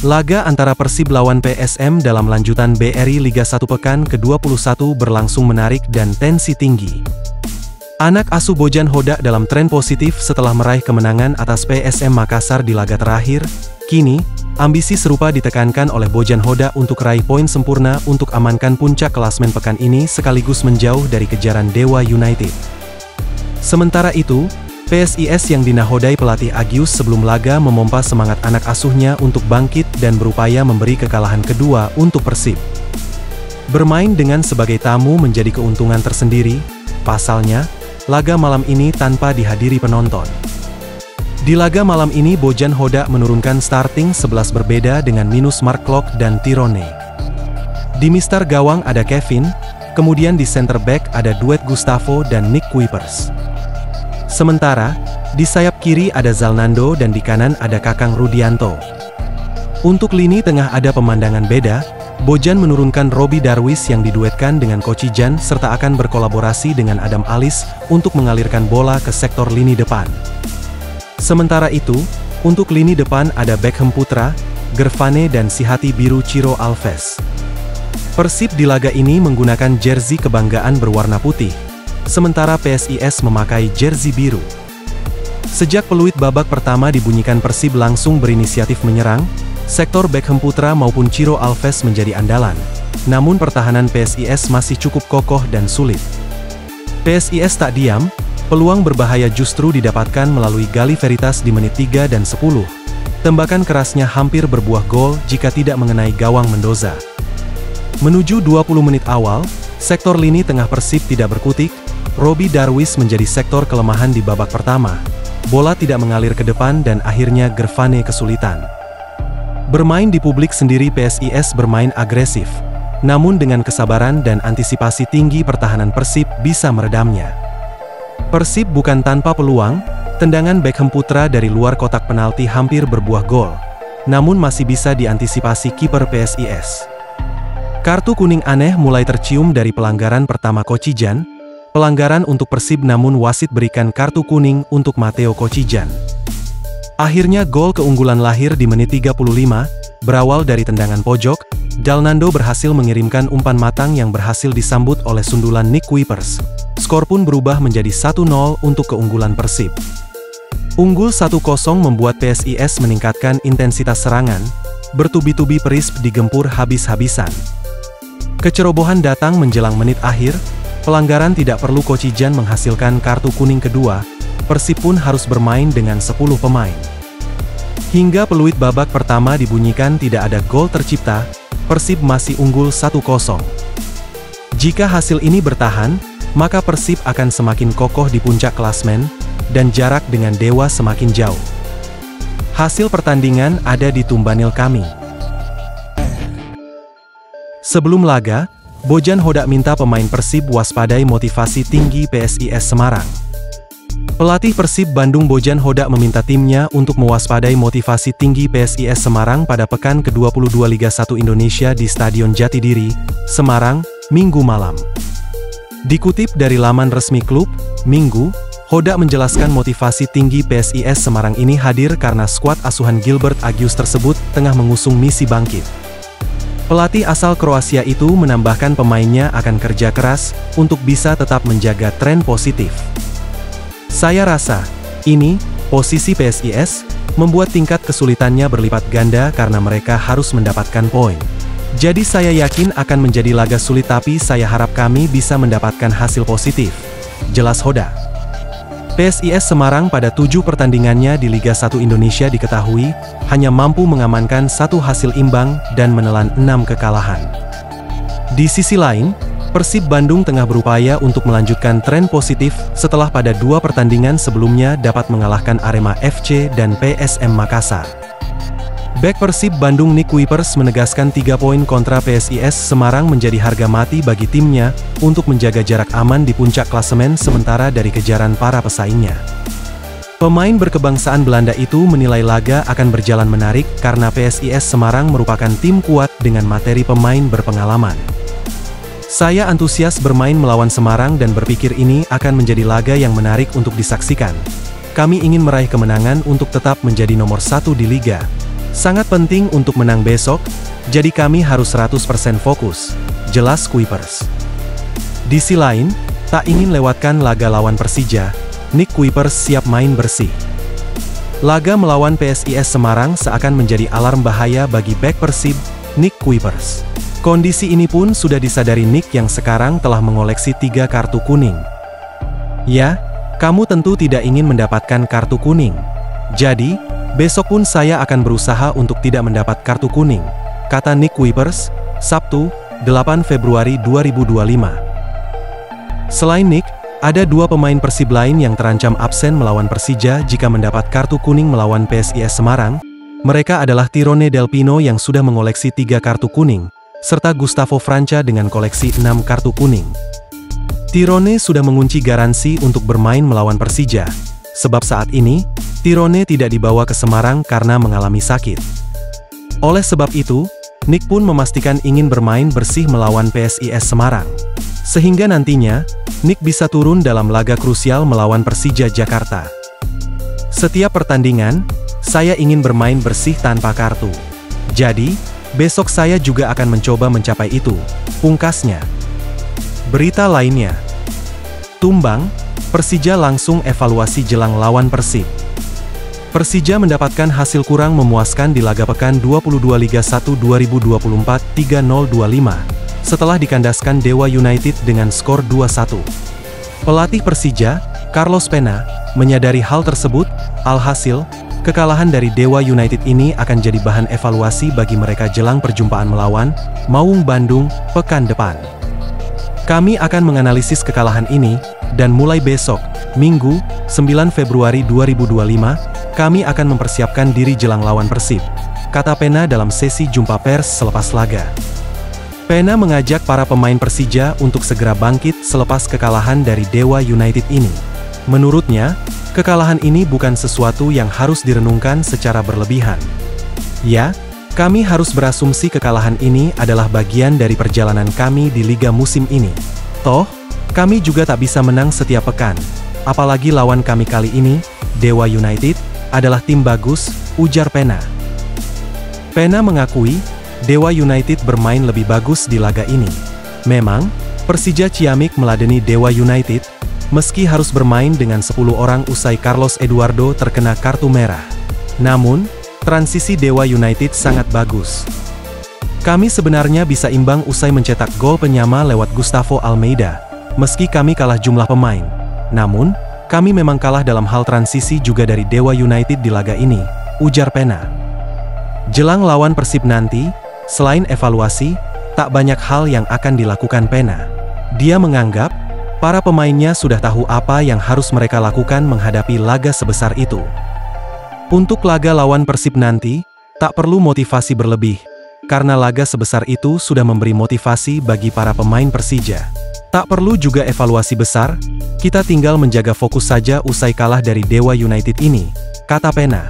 Laga antara Persib lawan PSM dalam lanjutan BRI Liga 1 pekan ke-21 berlangsung menarik dan tensi tinggi. Anak asuh Bojan Hodak dalam tren positif setelah meraih kemenangan atas PSM Makassar di laga terakhir. Kini, ambisi serupa ditekankan oleh Bojan Hodak untuk raih poin sempurna untuk amankan puncak klasmen pekan ini sekaligus menjauh dari kejaran Dewa United. Sementara itu, PSIS yang dinahodai pelatih Agius sebelum laga memompa semangat anak asuhnya untuk bangkit dan berupaya memberi kekalahan kedua untuk Persib. Bermain dengan sebagai tamu menjadi keuntungan tersendiri, pasalnya, laga malam ini tanpa dihadiri penonton. Di laga malam ini Bojan Hodak menurunkan starting 11 berbeda dengan minus Mark Klok dan Tirone. Di mister gawang ada Kevin, kemudian di center back ada duet Gustavo dan Nick Kuipers. Sementara, di sayap kiri ada Zalnando dan di kanan ada Kakang Rudianto. Untuk lini tengah ada pemandangan beda, Bojan menurunkan Robi Darwis yang diduetkan dengan Kocijan serta akan berkolaborasi dengan Adam Alis untuk mengalirkan bola ke sektor lini depan. Sementara itu, untuk lini depan ada Beckham Putra, Gervane dan si hati biru Ciro Alves. Persib di laga ini menggunakan jersey kebanggaan berwarna putih, sementara PSIS memakai jersey biru. Sejak peluit babak pertama dibunyikan Persib langsung berinisiatif menyerang, sektor Beckham Putra maupun Ciro Alves menjadi andalan. Namun pertahanan PSIS masih cukup kokoh dan sulit. PSIS tak diam, peluang berbahaya justru didapatkan melalui Gali Veritas di menit 3 dan 10. Tembakan kerasnya hampir berbuah gol jika tidak mengenai gawang Mendoza. Menuju 20 menit awal, sektor lini tengah Persib tidak berkutik. Robi Darwis menjadi sektor kelemahan di babak pertama. Bola tidak mengalir ke depan dan akhirnya Gervane kesulitan. Bermain di publik sendiri PSIS bermain agresif. Namun dengan kesabaran dan antisipasi tinggi pertahanan Persib bisa meredamnya. Persib bukan tanpa peluang, tendangan Beckham Putra dari luar kotak penalti hampir berbuah gol. Namun masih bisa diantisipasi kiper PSIS. Kartu kuning aneh mulai tercium dari pelanggaran pertama Kocijan. Pelanggaran untuk Persib namun wasit berikan kartu kuning untuk Matteo Kocijan. Akhirnya gol keunggulan lahir di menit 35, berawal dari tendangan pojok. Zalnando berhasil mengirimkan umpan matang yang berhasil disambut oleh sundulan Nick Kuipers. Skor pun berubah menjadi 1-0 untuk keunggulan Persib. Unggul 1-0 membuat PSIS meningkatkan intensitas serangan, bertubi-tubi Persib digempur habis-habisan. Kecerobohan datang menjelang menit akhir. Pelanggaran tidak perlu Kocijan menghasilkan kartu kuning kedua, Persib pun harus bermain dengan 10 pemain. Hingga peluit babak pertama dibunyikan tidak ada gol tercipta, Persib masih unggul 1-0. Jika hasil ini bertahan, maka Persib akan semakin kokoh di puncak klasmen, dan jarak dengan Dewa semakin jauh. Hasil pertandingan ada di tumbanil kami. Sebelum laga, Bojan Hodak minta pemain Persib waspadai motivasi tinggi PSIS Semarang. Pelatih Persib Bandung Bojan Hodak meminta timnya untuk mewaspadai motivasi tinggi PSIS Semarang pada pekan ke-22 Liga 1 Indonesia di Stadion Jatidiri, Semarang, Minggu malam. Dikutip dari laman resmi klub, Minggu, Hodak menjelaskan motivasi tinggi PSIS Semarang ini hadir karena skuad asuhan Gilbert Agius tersebut tengah mengusung misi bangkit. Pelatih asal Kroasia itu menambahkan pemainnya akan kerja keras untuk bisa tetap menjaga tren positif. Saya rasa, ini, posisi PSIS, membuat tingkat kesulitannya berlipat ganda karena mereka harus mendapatkan poin. Jadi saya yakin akan menjadi laga sulit tapi saya harap kami bisa mendapatkan hasil positif. Jelas Hodak. PSIS Semarang pada 7 pertandingannya di Liga 1 Indonesia diketahui, hanya mampu mengamankan 1 hasil imbang dan menelan 6 kekalahan. Di sisi lain, Persib Bandung tengah berupaya untuk melanjutkan tren positif setelah pada 2 pertandingan sebelumnya dapat mengalahkan Arema FC dan PSM Makassar. Bek Persib Bandung Nick Kuipers menegaskan 3 poin kontra PSIS Semarang menjadi harga mati bagi timnya untuk menjaga jarak aman di puncak klasemen sementara dari kejaran para pesaingnya. Pemain berkebangsaan Belanda itu menilai laga akan berjalan menarik karena PSIS Semarang merupakan tim kuat dengan materi pemain berpengalaman. Saya antusias bermain melawan Semarang dan berpikir ini akan menjadi laga yang menarik untuk disaksikan. Kami ingin meraih kemenangan untuk tetap menjadi nomor 1 di Liga. Sangat penting untuk menang besok, jadi kami harus 100% fokus, jelas Kuipers. Di sisi lain, tak ingin lewatkan laga lawan Persija, Nick Kuipers siap main bersih. Laga melawan PSIS Semarang seakan menjadi alarm bahaya bagi bek Persib, Nick Kuipers. Kondisi ini pun sudah disadari Nick yang sekarang telah mengoleksi 3 kartu kuning. Ya, kamu tentu tidak ingin mendapatkan kartu kuning. Jadi, besok pun saya akan berusaha untuk tidak mendapat kartu kuning, kata Nick Kuipers, Sabtu, 8 Februari 2025. Selain Nick, ada 2 pemain Persib lain yang terancam absen melawan Persija jika mendapat kartu kuning melawan PSIS Semarang. Mereka adalah Tirone Del Pino yang sudah mengoleksi 3 kartu kuning, serta Gustavo Franca dengan koleksi 6 kartu kuning. Tirone sudah mengunci garansi untuk bermain melawan Persija, sebab saat ini, Tirone tidak dibawa ke Semarang karena mengalami sakit. Oleh sebab itu, Nick pun memastikan ingin bermain bersih melawan PSIS Semarang. Sehingga nantinya, Nick bisa turun dalam laga krusial melawan Persija Jakarta. Setiap pertandingan, saya ingin bermain bersih tanpa kartu. Jadi, besok saya juga akan mencoba mencapai itu, pungkasnya. Berita lainnya. Tumbang, Persija langsung evaluasi jelang lawan Persib. Persija mendapatkan hasil kurang memuaskan di laga pekan 22 Liga 1 2024 3-0-25, setelah dikandaskan Dewa United dengan skor 2-1. Pelatih Persija, Carlos Pena, menyadari hal tersebut, alhasil, kekalahan dari Dewa United ini akan jadi bahan evaluasi bagi mereka jelang perjumpaan melawan Maung Bandung pekan depan. Kami akan menganalisis kekalahan ini, dan mulai besok, Minggu, 9 Februari 2025, kami akan mempersiapkan diri jelang lawan Persib, kata Pena dalam sesi jumpa pers selepas laga. Pena mengajak para pemain Persija untuk segera bangkit selepas kekalahan dari Dewa United ini. Menurutnya, kekalahan ini bukan sesuatu yang harus direnungkan secara berlebihan. Ya, kami harus berasumsi kekalahan ini adalah bagian dari perjalanan kami di liga musim ini. Toh, kami juga tak bisa menang setiap pekan. Apalagi lawan kami kali ini, Dewa United, adalah tim bagus, ujar Pena. Pena mengakui, Dewa United bermain lebih bagus di laga ini. Memang, Persija Ciamik meladeni Dewa United, meski harus bermain dengan 10 orang usai Carlos Eduardo terkena kartu merah. Namun, transisi Dewa United sangat bagus. Kami sebenarnya bisa imbang usai mencetak gol penyama lewat Gustavo Almeida, meski kami kalah jumlah pemain. Namun, kami memang kalah dalam hal transisi juga dari Dewa United di laga ini, ujar Pena. Jelang lawan Persib nanti, selain evaluasi, tak banyak hal yang akan dilakukan Pena. Dia menganggap, para pemainnya sudah tahu apa yang harus mereka lakukan menghadapi laga sebesar itu. Untuk laga lawan Persib nanti, tak perlu motivasi berlebih, karena laga sebesar itu sudah memberi motivasi bagi para pemain Persija. Tak perlu juga evaluasi besar, kita tinggal menjaga fokus saja usai kalah dari Dewa United ini, kata Pena.